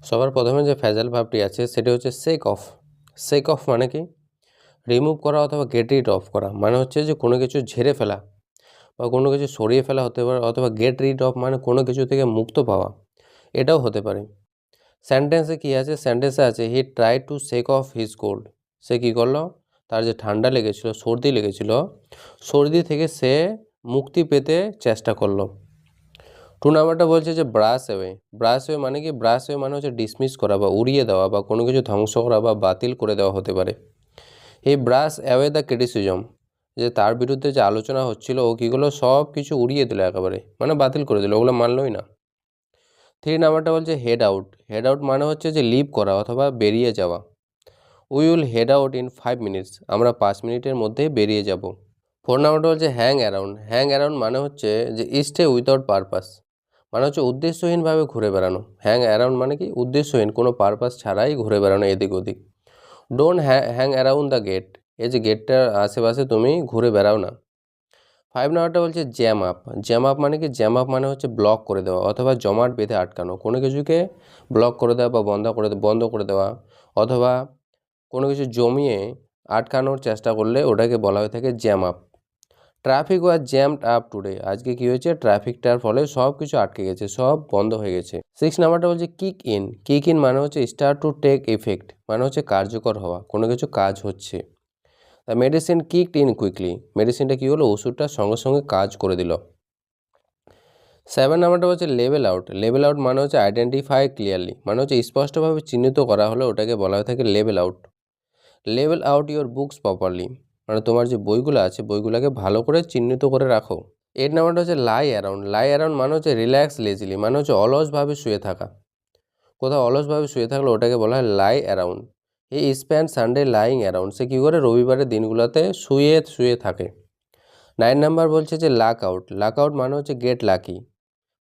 সবার প্রথমে যে ফ্রেজাল ভার্বটি আছে সেটি হচ্ছে শেক অফ। শেক অফ মানে কি? রিমুভ করা অথবা গেট রিড অফ করা মানে হচ্ছে যে কোনো কিছু ঝেড়ে ফেলা বা কোনো কিছু সরিয়ে ফেলা হতে পারে, অথবা গেট রিড অফ মানে কোনো কিছু থেকে মুক্ত পাওয়া, এটাও হতে পারে। সেন্টেন্সে কি আছে? সেন্টেন্সে আছে he try to shake off his cold. সে কী করলো? তার যে ঠান্ডা লেগেছিল, সর্দি লেগেছিল, সর্দি থেকে সে মুক্তি পেতে চেষ্টা করলো। 2 নাম্বারটা বলছে যে ব্রাশ অ্যাওয়ে। ব্রাশ অ্যাওয়ে মানে কি? ব্রাশ অ্যাওয়ে মানে হচ্ছে ডিসমিস করা বা উড়িয়ে দেওয়া বা কোনো কিছু ধ্বংস করা বা বাতিল করে দেওয়া হতে পারে। এই ব্রাশ অ্যাওয়ে দ্য ক্রিটিসিজম, যে তার বিরুদ্ধে যে আলোচনা হচ্ছিল ও কী করলো? সব কিছু উড়িয়ে দিল একেবারে, মানে বাতিল করে দিল, ওগুলো মানলই না। 3 নাম্বারটা বলছে হেড আউট। হেড আউট মানে হচ্ছে যে লিভ করা অথবা বেরিয়ে যাওয়া। We will head out in 5 minutes. আমরা 5 মিনিটের মধ্যেই বেরিয়ে যাব। 4 নাম্বারটা বলছে হ্যাং অ্যারাউন্ড। হ্যাং অ্যারাউন্ড মানে হচ্ছে যে স্টে উইথাউট পারপাস, মানে হচ্ছে উদ্দেশ্যহীনভাবে ঘুরে বেড়ানো। হ্যাং অ্যারাউন্ড মানে কি? উদ্দেশ্যহীন, কোনো পারপাস ছাড়াই ঘুরে বেড়ানো এদিক ওদিক। Don't hang around the gate. এই যে গেটটার আশেপাশে তুমি ঘুরে বেড়াও না। 5 নাম্বারটা বলছে জ্যাম আপ। জ্যাম আপ মানে কি? জ্যাম আপ মানে হচ্ছে ব্লক করে দেওয়া অথবা জমাট বেঁধে আটকানো, কোনো কিছুকে ব্লক করে দেওয়া বা বন্ধ করে দেওয়া, অথবা কোনো কিছু জমিয়ে আটকানোর চেষ্টা করলে ওটাকে বলা হয়ে থাকে জ্যাম আপ। ট্রাফিক ওয়াজ জ্যামড আপ টুডে। আজকে কী হয়েছে? ট্রাফিকটার ফলে সব কিছু আটকে গেছে, সব বন্ধ হয়ে গেছে। 6 নাম্বারটা বলছে কিক ইন। কিক ইন মানে হচ্ছে স্টার্ট টু টেক ইফেক্ট, মানে হচ্ছে কার্যকর হওয়া, কোনো কিছু কাজ হচ্ছে। The medicine kicked in quickly. মেডিসিনটা কী হলো? ওষুধটা সঙ্গে সঙ্গে কাজ করে দিল। 7 নাম্বারটা হচ্ছে লেভেল আউট। লেভেল আউট মানে হচ্ছে আইডেন্টিফাই ক্লিয়ারলি, মানে হচ্ছে স্পষ্টভাবে চিহ্নিত করা হলে ওটাকে বলা হয়ে থাকে level out. Level out your books properly, মানে তোমার যে বইগুলো আছে বইগুলোকে ভালো করে চিহ্নিত করে রাখো। 8 নাম্বারটা হচ্ছে লাই অ্যারাউন্ড। লাই অ্যারাউন্ড মানে হচ্ছে রিল্যাক্স লেজিলি, মানে হচ্ছে অলসভাবে শুয়ে থাকা। কোথাও অলসভাবে শুয়ে থাকলে ওটাকে বলা হয় লাই অ্যারাউন্ড। এই স্প্যান্ড সানডে লাইং অ্যারাউন্ড। সে কী করে? রবিবারের দিনগুলোতে শুয়ে শুয়ে থাকে। 9 নাম্বার বলছে যে লাক আউট। লাক আউট মানে হচ্ছে গেট লাকি,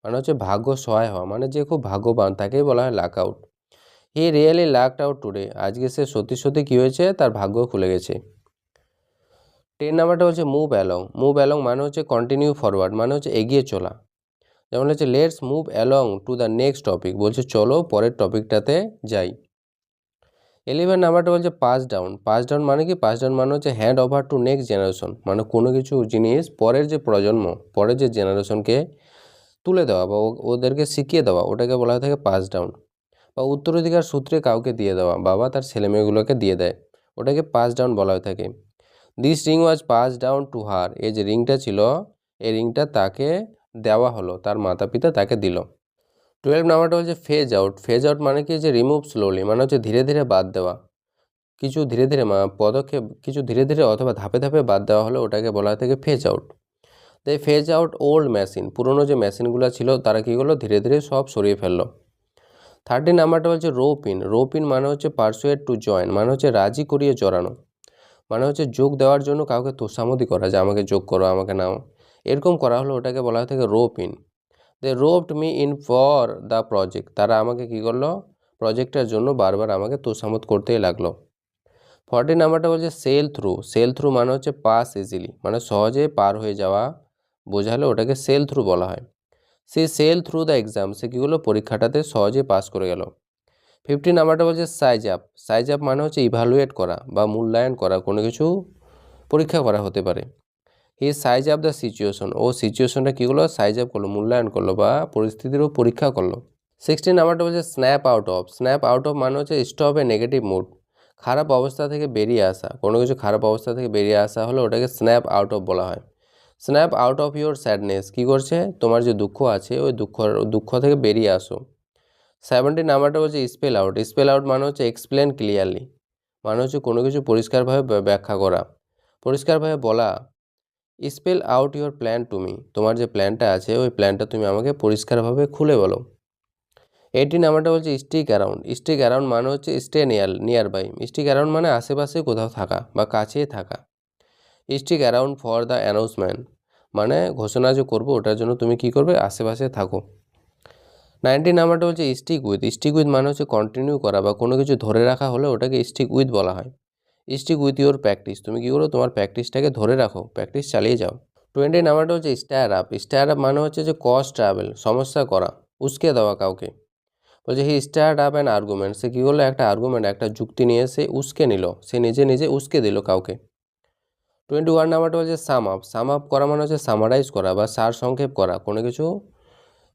মানে হচ্ছে ভাগ্য সহায় হওয়া, মানে যে খুব ভাগ্যবান তাকেই বলা হয় luck out. He really lucked out today. আজকে সে সত্যি সত্যি কী হয়েছে? তার ভাগ্য খুলে গেছে। 10 নাম্বারটা হচ্ছে মুভ অ্যালং। মুভ অ্যালং মানে হচ্ছে কন্টিনিউ ফরওয়ার্ড, মানে হচ্ছে এগিয়ে চলা। যেমন হচ্ছে let's move along to the next topic, বলছে চলো পরের টপিকটাতে যাই। 11 নাম্বারটা বলছে পাস ডাউন। পাস ডাউন মানে কি? পাস ডাউন মানে হচ্ছে hand over to next generation, মানে কোনো কিছু জিনিস পরের যে প্রজন্ম, পরের যে জেনারেশনকে তুলে দেওয়া বা ওদেরকে শিখিয়ে দেওয়া, ওটাকে বলা হয়ে থাকে পাস ডাউন। বা উত্তরাধিকার সূত্রে কাউকে দিয়ে দেওয়া, বাবা তার ছেলেমেয়েগুলোকে দিয়ে দেয়, ওটাকে পাস ডাউন বলা হয়ে থাকে। This ring was pass down to her. এই যে রিংটা ছিল, এই রিংটা তাকে দেওয়া হলো, তার মাতা পিতা তাকে দিল। 12 নাম্বারটা হচ্ছে ফেজ আউট। ফেজ আউট মানে কি? যে রিমুভ স্লোলি, মানে হচ্ছে ধীরে ধীরে বাদ দেওয়া কিছু, ধীরে ধীরে পদক্ষেপ কিছু ধীরে ধীরে অথবা ধাপে ধাপে বাদ দেওয়া হলো, ওটাকে বলা হয়ে থাকে ফেজ আউট। তাই ফেজ আউট ওল্ড মেশিন। পুরনো যে মেশিনগুলো ছিল তারা কী করলো? ধীরে ধীরে সব সরিয়ে ফেললো। 13 নাম্বারটা বলছে রোপ ইন। রোপ ইন মানে হচ্ছে পারসুয়েট টু জয়েন, মানে হচ্ছে রাজি করিয়ে জড়ানো, মানে হচ্ছে যোগ দেওয়ার জন্য কাউকে তোষামোদি করা, যে আমাকে যোগ করো, আমাকে নাও, এরকম করা হলো, ওটাকে বলা হয়ে থাকে rope in. They roped me in for the project. তারা আমাকে কী করলো? প্রজেক্টের জন্য বারবার আমাকে তোষামোদ করতেই লাগলো। 14 নাম্বারটা বলছে সেল থ্রু। সেল থ্রু মানে হচ্ছে পাস ইজিলি, মানে সহজে পার হয়ে যাওয়া বোঝালে ওটাকে সেল থ্রু বলা হয়। সে সেল থ্রু দ্য এক্সাম। সে কী হলো? পরীক্ষাটাতে সহজে পাস করে গেল। 15 নাম্বারটা বলছে সাইজ আপ। সাইজ আপ মানে হচ্ছে ইভালুয়েট করা বা মূল্যায়ন করা, কোনো কিছু পরীক্ষা করা হতে পারে। হি সাইজ আপ দ্য সিচুয়েশন। ও সিচুয়েশনটা কী হলো? সাইজ আপ করলো, মূল্যায়ন করলো বা পরিস্থিতিরও পরীক্ষা করলো। 16 নাম্বারটা বলছে snap out of. Snap out of মানে হচ্ছে স্টপ এ নেগেটিভ মুড, খারাপ অবস্থা থেকে বেরিয়ে আসা, কোনো কিছু খারাপ অবস্থা থেকে বেরিয়ে আসা হলে ওটাকে স্ন্যাপ আউট অফ বলা হয়। Snap out of your sadness. কী করছে? তোমার যে দুঃখ আছে ওই দুঃখ থেকে বেরিয়ে আসো। 17 নাম্বারটা বলছে স্পেল আউট। স্পেল আউট মানে হচ্ছে এক্সপ্লেন ক্লিয়ারলি, মানে হচ্ছে কোনো কিছু পরিষ্কারভাবে ব্যাখ্যা করা, পরিষ্কারভাবে বলা। Spell out your plan to me. তোমার যে প্ল্যানটা আছে ওই প্ল্যানটা তুমি আমাকে পরিষ্কারভাবে খুলে বলো। 18 নাম্বারটা বলছে স্টিক অ্যারাউন্ড। স্টিক অ্যারাউন্ড মানে হচ্ছে stay nearby. Stick around মানে আশেপাশে কোথাও থাকা বা কাছেই থাকা। Stick around for the announcement, মানে ঘোষণা যে করবো ওটার জন্য তুমি কি করবে? আশেপাশে থাকো। 19 নাম্বারটা হচ্ছে স্টিক উইথ। স্টিক উইথ মানে হচ্ছে কন্টিনিউ করা বা কোনো কিছু ধরে রাখা হলে ওটাকে স্টিক উইথ বলা হয়। Stick with your practice. তুমি কী করো? তোমার প্র্যাকটিসটাকে ধরে রাখো, প্র্যাকটিস চালিয়ে যাও। 20 নাম্বারটা হচ্ছে স্টার আপ। স্টার আপ মানে হচ্ছে যে কজ ট্রাভেল, সমস্যা করা, উস্কে দেওয়া কাউকে, বলছে he start up an argument, সে কী করলো, একটা আর্গুমেন্ট, একটা যুক্তি নিয়ে সে উস্কে নিল, সে নিজে নিজে উস্কে দিল কাউকে। 21 নাম্বারটা বলছে সাম আপ। সাম আপ করা মানে হচ্ছে সামারাইজ করা বা সার সংক্ষেপ করা, কোনো কিছু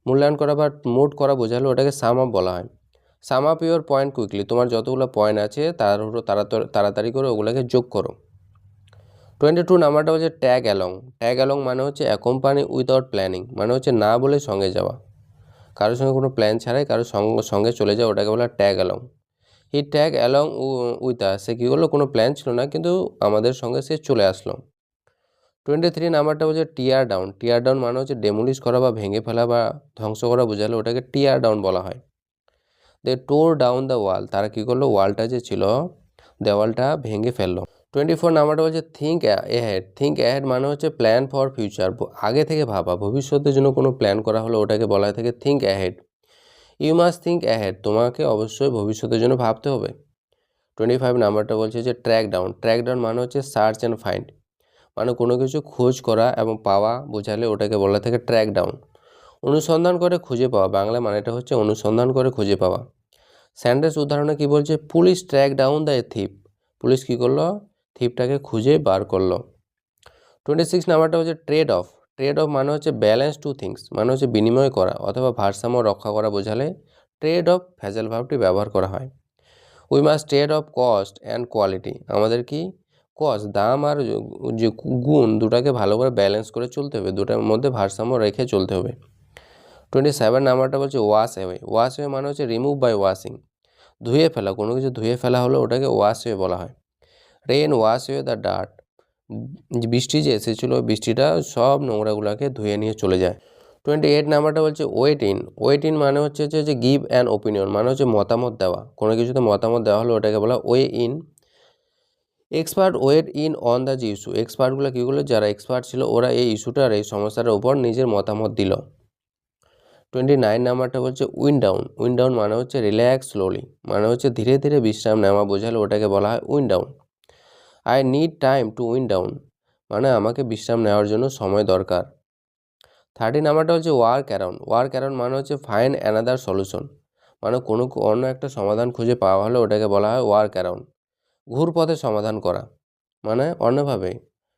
মূল্যায়ন করা বা মোট করা বোঝালো ওটাকে সাম আপ বলা হয়। Sum up your point quickly, তোমার যতগুলো পয়েন্ট আছে তাড়াতাড়ি করে ওগুলোকে যোগ করো। 22 নাম্বারটা হচ্ছে ট্যাগ অ্যালং। ট্যাগ অ্যালং মানে হচ্ছে অ্যাকম্পানি উইদাউট প্ল্যানিং, মানে হচ্ছে না বলে সঙ্গে যাওয়া, কারোর সঙ্গে কোনো প্ল্যান ছাড়াই কারোর সঙ্গে চলে যাওয়া, ওটাকে বলা tag along. He tag along with us, সে কী করলো, কোনো প্ল্যান ছিল না কিন্তু আমাদের সঙ্গে সে চলে আসলো। 23 নাম্বারটা হচ্ছে টিয়ার ডাউন। টিয়ার ডাউন মানে হচ্ছে ডেমোলিশ করা বা ভেঙে ফেলা বা ধ্বংস করা বোঝালো ওটাকে টিয়ার ডাউন বলা হয়। দে টোর ডাউন দ্য ওয়াল, তারা কী করলো, ওয়ালটা যে ছিল দেওয়ালটা ভেঙে ফেললো। 24 নাম্বারটা হচ্ছে থিঙ্ক অ্যাহেড। থিঙ্ক অ্যাহেড মানে হচ্ছে প্ল্যান ফর ফিউচার, আগে থেকে ভাবা, ভবিষ্যতের জন্য কোনো প্ল্যান করা হলো ওটাকে বলা হয় থাকে think ahead. You must think ahead, তোমাকে অবশ্যই ভবিষ্যতের জন্য ভাবতে হবে। 25 নাম্বারটা বলছে যে ট্র্যাক ডাউন। ট্র্যাক ডাউন মানে হচ্ছে সার্চ অ্যান্ড ফাইন্ড, মানে কোনো কিছু খোঁজ করা এবং পাওয়া বোঝালে ওটাকে বলা থাকে ট্র্যাক ডাউন। অনুসন্ধান করে খুঁজে পাওয়া, বাংলা মানেটা হচ্ছে অনুসন্ধান করে খুঁজে পাওয়া। স্যান্ডেস উদাহরণে কি বলছে, police track down the thief, police কী করলো, থিপটাকে খুঁজে বার করলো। 26 নাম্বারটা হচ্ছে ট্রেড অফ। ট্রেড অফ মানে হচ্ছে ব্যালেন্স টু থিংস, মানে হচ্ছে বিনিময় করা অথবা ভারসাম্য রক্ষা করা বোঝালে ট্রেড অফ ফ্যাজাল ভার্বটি ব্যবহার করা হয়। We must trade of cost and quality, আমাদের কি কস্ট, দাম আর যে গুণ দুটাকে ভালো করে ব্যালেন্স করে চলতে হবে, দুটার মধ্যে ভারসাম্য রেখে চলতে হবে। 27 নাম্বারটা বলছে ওয়াশ অ্যাওয়ে। ওয়াশ অ্যাওয়ে মানে হচ্ছে রিমুভ বাই ওয়াশিং, ধুয়ে ফেলা, কোনো কিছু ধুয়ে ফেলা হলো ওটাকে ওয়াশ অ্যাওয়ে বলা হয়। Rain wash away the dirt, বৃষ্টি যে এসেছিল বৃষ্টিটা সব নোংরাগুলোকে ধুয়ে নিয়ে চলে যায়। 28 নাম্বারটা বলছে ওয়েট ইন। ওয়েট ইন মানে হচ্ছে যে গিভ অ্যান ওপিনিয়ন, মানে হচ্ছে মতামত দেওয়া, কোনো কিছুতে মতামত দেওয়া হলো ওটাকে বলা weigh in. Expert weighed in on the issue, এক্সপার্টগুলো কী করলো, যারা এক্সপার্ট ছিল ওরা এই ইস্যুটার, এই সমস্যাটার উপর নিজের মতামত দিল। 29 নাম্বারটা বলছে উইন্ড ডাউন। উইন্ড ডাউন মানে হচ্ছে রিল্যাক্স স্লোলি, মানে হচ্ছে ধীরে ধীরে বিশ্রাম নেওয়া বোঝালে ওটাকে বলা হয় wind down. I need time to wind down, মানে আমাকে বিশ্রাম নেওয়ার জন্য সময় দরকার। 30 নাম্বারটা হচ্ছে ওয়ার্ক অ্যারাউন্ড। ওয়ার্ক অ্যারাউন্ড মানে হচ্ছে ফাইন্ড অ্যানাদার সলিউশন, মানে অন্য একটা সমাধান খুঁজে পাওয়া হলে ওটাকে বলা হয় ওয়ার্ক অ্যারাউন্ড। ঘুরপথে সমাধান করা, মানে অন্যভাবে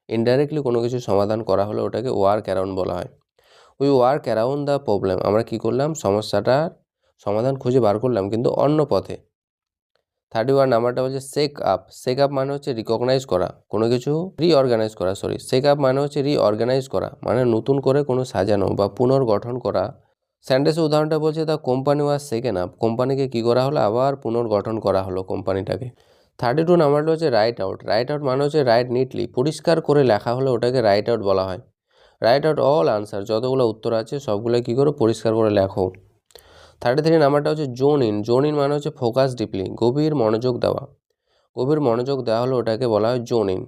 ইনডাইরেক্টলি কোনো কিছু সমাধান করা হলে ওটাকে ওয়ার্ক অ্যারাউন্ড বলা হয়। We work around the problem, আমরা কী করলাম, সমস্যাটার সমাধান খুঁজে বার করলাম কিন্তু অন্য পথে। 31 নাম্বারটা হচ্ছে শেক আপ। শেক আপ মানে হচ্ছে রিকগনাইজ করা, কোনো কিছু রিঅর্গানাইজ করা, শেক আপ মানে হচ্ছে রিঅর্গানাইজ করা, মানে নতুন করে কোনো সাজানো বা পুনর্গঠন করা। স্যান্ডেসের উদাহরণটা বলছে the company was shaken up, কোম্পানিকে কী করা হলো, আবার পুনর্গঠন করা হলো কোম্পানিটাকে। 32 নাম্বারটা হচ্ছে রাইট আউট। রাইট আউট মানে হচ্ছে রাইট নিটলি, পরিষ্কার করে লেখা হলে ওটাকে রাইট আউট বলা হয়। রাইট আউট অল আনসার, যতগুলো উত্তর আছে সবগুলো কী করো, পরিষ্কার করে লেখো। 33 নাম্বারটা হচ্ছে জোন ইন। জোন ইন মানে হচ্ছে ফোকাস ডিপলি, গভীর মনোযোগ দেওয়া। গভীর মনোযোগ দেওয়া হলো ওটাকে বলা হয় জোন ইন।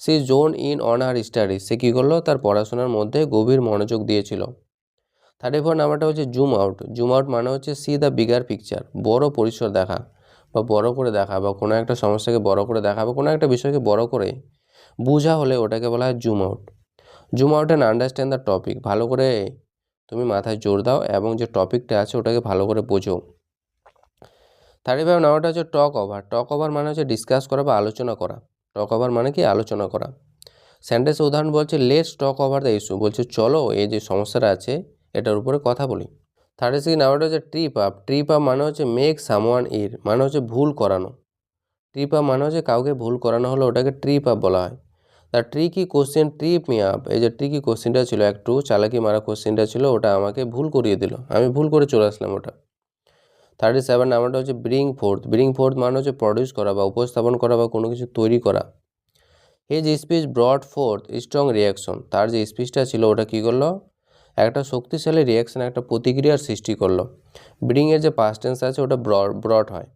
সে zone in on her studies, সে কী করলো, তার পড়াশোনার মধ্যে গভীর মনোযোগ দিয়েছিল। 34 নাম্বারটা হচ্ছে জুম আউট। জুম আউট মানে হচ্ছে সি দ্য বিগার পিকচার, বড় পরিসর দেখা বা বড় করে দেখা, বা কোনো একটা সমস্যাকে বড় করে দেখা বা কোনো একটা বিষয়কে বড় করে বোঝা হলে ওটাকে বলা হয় zoom out. Zoom out and understand the topic, ভালো করে তুমি মাথায় জোর দাও এবং যে টপিকটা আছে ওটাকে ভালো করে বোঝো। 35 নাম্বারটা হচ্ছে টক ওভার। টক ওভার মানে হচ্ছে ডিসকাস করা বা আলোচনা করা। টক ওভার মানে কি, আলোচনা করা। সেন্টেন্সের উদাহরণ বলছে let's talk over the issue, বলছে চলো এই যে সমস্যাটা আছে এটার উপরে কথা বলি। 36 নাম্বারটা হচ্ছে ট্রিপ আপ। ট্রিপ আপ মানে হচ্ছে মেক সামওয়ান ইর, মানে হচ্ছে ভুল করানো। ট্রিপ আপ মানে হচ্ছে কাউকে ভুল করানো হলে ওটাকে ট্রিপ আপ বলা হয়। The tricky question trip me up, এই যে ট্রিকি কোশ্চেনটা ছিল, একটু চালাকি মারা কোশ্চেনটা ছিল, ওটা আমাকে ভুল করিয়ে দিল, আমি ভুল করে চলে আসলাম ওটা। 37 নাম্বারটা হচ্ছে ব্রিং ফোর্থ। ব্রিং ফোর্থ মানে হচ্ছে প্রডিউস করা বা উপস্থাপন করা বা কোনো কিছু তৈরি করা। His speech brought forth strong reaction, তার যে স্পিচটা ছিল ওটা কী করলো, একটা শক্তিশালী রিয়াকশন, একটা প্রতিক্রিয়ার সৃষ্টি করলো। ব্রিংয়ের যে পাস্ট টেন্স আছে ওটা ব্রড হয়।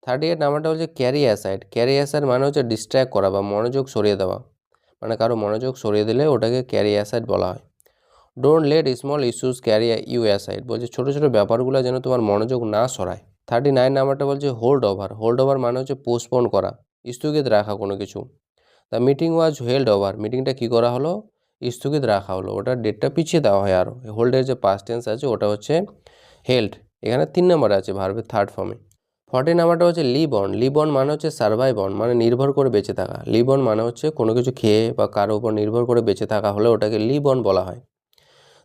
38 নাম্বারটা হচ্ছে ক্যারি অ্যাসাইড। ক্যারি অ্যাসাইড মানে হচ্ছে ডিস্ট্র্যাক্ট করা বা মনোযোগ সরিয়ে দেওয়া, মানে কারো মনোযোগ সরিয়ে দিলে ওটাকে ক্যারি অ্যাসাইড বলা হয়। Don't let small issues carry you aside, বলছে ছোটো ছোটো ব্যাপারগুলো যেন তোমার মনোযোগ না সরায়। 39 নাম্বারটা বলছে হোল্ড ওভার। হোল্ড ওভার মানে হচ্ছে পোস্টপোন করা, স্থগিত রাখা কোনো কিছু। The meeting was held over, মিটিংটা কী করা হলো, স্থগিত রাখা হলো, ওটার ডেটটা পিছিয়ে দেওয়া হয় আরও। হোল্ডের যে পাস্ট টেন্স আছে ওটা হচ্ছে হেল্ড। এখানে 3 নম্বরে আছে ভার্বের থার্ড ফর্মে। 40 নাম্বারটা হচ্ছে লিভ অন। লিভ অন মানে হচ্ছে সার্ভাইভ অন, মানে নির্ভর করে বেঁচে থাকা। লিভ অন মানে হচ্ছে কোনো কিছু খেয়ে বা কারোর উপর নির্ভর করে বেঁচে থাকা হলে ওটাকে লিভ অন বলা হয়।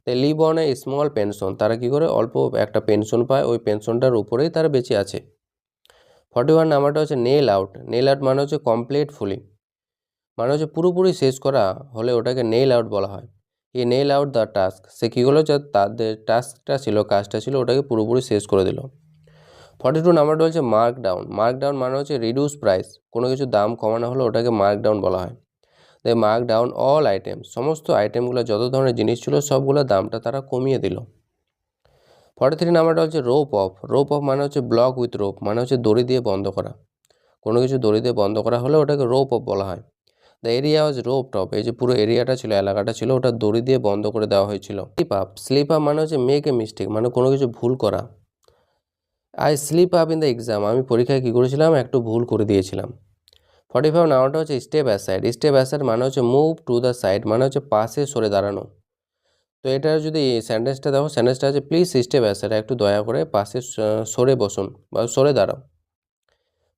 তাই live on a small pension, তারা কি করে অল্প একটা পেনশন পায়, ওই পেনশনটার উপরেই তারা বেঁচে আছে। 41 নাম্বারটা হচ্ছে নেল আউট। নেল আউট মানে হচ্ছে কমপ্লিট ফুলি, মানে হচ্ছে পুরোপুরি শেষ করা হলে ওটাকে নেল আউট বলা হয়। এই নেল আউট দ্য টাস্ক, সে কী হলো, যে তাদের টাস্কটা ছিল, কাজটা ছিল, ওটাকে পুরোপুরি শেষ করে দিল। 42 নাম্বারটা হচ্ছে মার্ক ডাউন। মার্ক ডাউন মানে হচ্ছে রিডিউস প্রাইস, কোনো কিছু দাম কমানো হলে ওটাকে মার্ক ডাউন বলা হয়। তাই মার্ক ডাউন অল আইটেম, সমস্ত আইটেমগুলো যত ধরনের জিনিস ছিল সবগুলো দামটা তারা কমিয়ে দিল। 43 নাম্বারটা হচ্ছে রোপ অফ। রোপ অফ মানে হচ্ছে ব্লক উইথ রোপ, মানে হচ্ছে দড়ি দিয়ে বন্ধ করা। কোনো কিছু দড়ি দিয়ে বন্ধ করা হলে ওটাকে রোপ অফ বলা হয়। The area was roped of, এই যে পুরো এরিয়াটা ছিল, এলাকাটা ছিল, ওটা দড়ি দিয়ে বন্ধ করে দেওয়া হয়েছিল। Slip up. স্লিপ আপ মানে হচ্ছে মেক এ মিস্টেক, মানে কোনো কিছু ভুল করা। I sleep up in the exam, আমি পরীক্ষায় কী করেছিলাম, একটু ভুল করে দিয়েছিলাম। 45 নাম্বারটা হচ্ছে স্টেপ অ্যাসাইড। স্টেপ অ্যাসাইড মানে হচ্ছে মুভ টু দ্য সাইড, মানে হচ্ছে পাশে সরে দাঁড়ানো। তো এটা যদি সেন্টেন্সটা দেখো, সেন্টেন্সটা আছে প্লিজ স্টেপ অ্যাসাইড, একটু দয়া করে পাশে সরে বসুন বা সরে দাঁড়াও।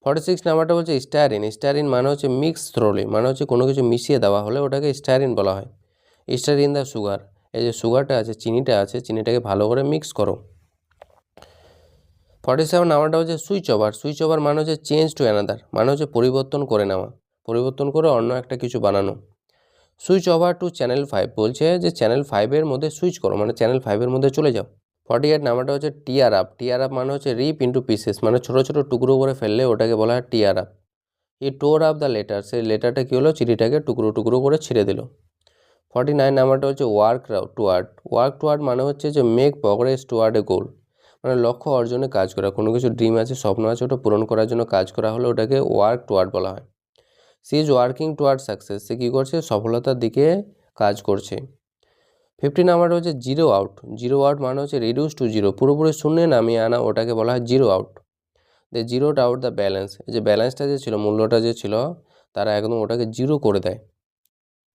46 নাম্বারটা হচ্ছে স্টারিন। স্টারিন মানে হচ্ছে মিক্স থ্রোলি, মানে হচ্ছে কোনো কিছু মিশিয়ে দেওয়া হলে ওটাকে স্টারিন বলা হয়। স্টারিন দ্য সুগার, এই যে সুগারটা আছে, চিনিটা আছে, চিনিটাকে ভালো করে মিক্স করো। 47 নাম্বারটা হচ্ছে সুইচ ওভার। সুইচ ওভার মানে হচ্ছে চেঞ্জ টু অ্যানাদার, মানে হচ্ছে পরিবর্তন করে নেওয়া, পরিবর্তন করে অন্য একটা কিছু বানানো। সুইচ ওভার টু চ্যানেল 5, বলছে যে চ্যানেল 5-এর মধ্যে সুইচ করো, মানে চ্যানেল 5-এর মধ্যে চলে যাও। 48 নাম্বারটা হচ্ছে টিয়ার আপ। টিয়ার আপ মানে হচ্ছে রিপ ইন্টু পিসেস, মানে ছোটো ছোটো টুকরো করে ফেললে ওটাকে বলা হয় টিয়ার আপ। ই টোর আপ দ্য লেটার, সেই লেটারটা কী হলো, চিঠিটাকে টুকরো টুকরো করে ছিঁড়ে দিল। 49 নাম্বারটা হচ্ছে ওয়ার্ক টুয়ার্ড। ওয়ার্ক টুয়ার্ড মানে হচ্ছে যে মেক প্রগ্রেস টুয়ার্ড এ গোল, মানে লক্ষ্য অর্জনে কাজ করা। কোনো কিছু ড্রিম আছে, স্বপ্ন আছে, ওটা পূরণ করার জন্য কাজ করা হলে ওটাকে ওয়ার্ক টুয়ার্ড বলা হয়। She is working toward success, সে কী করছে, সফলতার দিকে কাজ করছে। 50 নাম্বারটা হচ্ছে জিরো আউট। জিরো আউট মানে হচ্ছে রিডিউস টু জিরো, পুরোপুরি শূন্যে নামিয়ে আনা, ওটাকে বলা হয় zero out. They zeroed out the balance, এই যে ব্যালেন্সটা যে ছিল, মূল্যটা যে ছিল, তারা একদম ওটাকে জিরো করে দেয়।